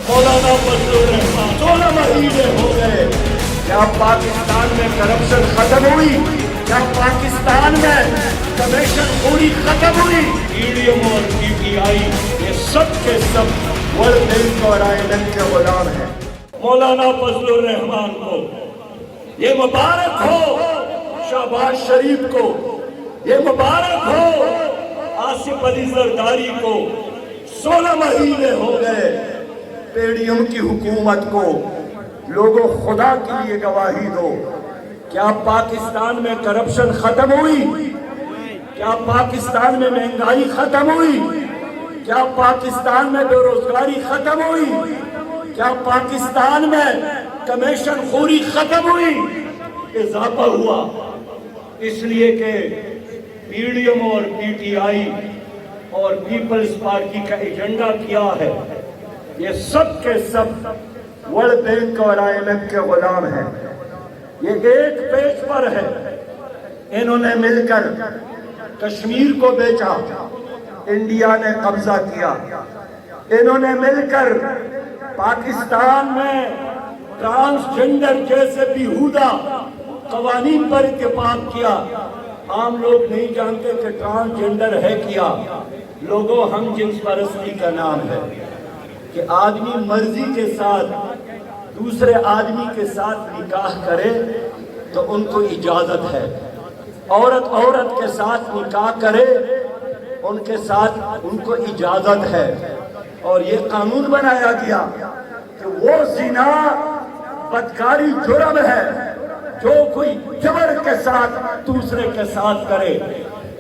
مولانا فضل الرحمان 16 مہینے ہو گئے. کیا پاکستان میں کرپشن ختم ہوئی؟ کیا پاکستان میں کمیشن خوری ختم ہوئی؟ پی ڈی ایم اور پی ٹی آئی یہ سب کے سب ورلڈ بینک اور آئی ایم ایف کے غلام ہیں. مولانا فضل الرحمان کو یہ مبارک ہو، شہباز شریف کو یہ مبارک ہو، آصف علی زرداری کو 16 مہینے ہو گئے. پی ڈی ایم کی حکومت کو لوگوں خدا کے لیے گواہی دو. کیا پاکستان میں کرپشن ختم ہوئی؟ کیا پاکستان میں مہنگائی ختم ہوئی؟ کیا پاکستان میں بے روزگاری ختم ہوئی؟ کیا پاکستان میں کمیشن خوری ختم ہوئی؟ اضافہ ہوا اس لیے کہ پی ڈی ایم اور پی ٹی آئی اور پیپلز پارٹی کا ایجنڈا کیا ہے؟ یہ سب کے سب ورلڈ بینک اور آئی ایم ایف کے غلام ہیں. یہ ایک پیج پر ہے. انہوں نے مل کر کشمیر کو بیچا، انڈیا نے قبضہ کیا. انہوں نے مل کر پاکستان میں ٹرانسجنڈر جیسے بیہودہ قوانین پر اتفاق کیا. عام لوگ نہیں جانتے کہ ٹرانسجنڈر ہے کیا. لوگوں ہم جنس پرستی کا نام ہے کہ آدمی مرضی کے ساتھ دوسرے آدمی کے ساتھ نکاح کرے تو ان کو اجازت ہے. عورت کے ساتھ نکاح کرے ان کے ساتھ ان کو اجازت ہے. اور یہ قانون بنایا گیا کہ وہ زنا بدکاری جرم ہے جو کوئی جبر کے ساتھ دوسرے کے ساتھ کرے.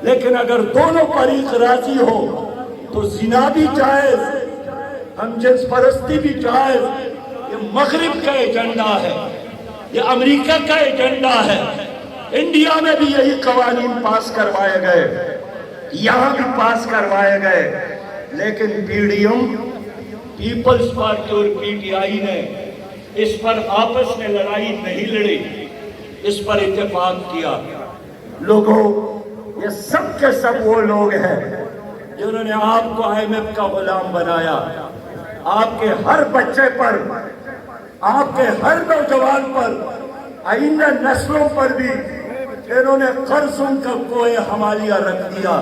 لیکن اگر دونوں فریق راضی ہو تو زنا بھی جائز، ہم جنس پرستی بھی جائز. یہ مغرب کا ایجنڈا ہے، یہ امریکہ کا ایجنڈا ہے. انڈیا میں بھی یہی قوانین پاس کروائے گئے، یہاں بھی پاس کروائے گئے. لیکن P D M, Peoples Party اور پی ٹی آئی نے اس پر آپس میں لڑائی نہیں لڑی، اس پر اتفاق کیا. لوگوں یہ سب کے سب وہ لوگ ہیں جنہوں نے آپ کو آئی ایم ایف کا غلام بنایا. آپ کے ہر بچے پر، آپ کے ہر نوجوان پر، آئندہ نسلوں پر بھی انہوں نے قرضوں کا کوہ حمالیہ رکھ دیا.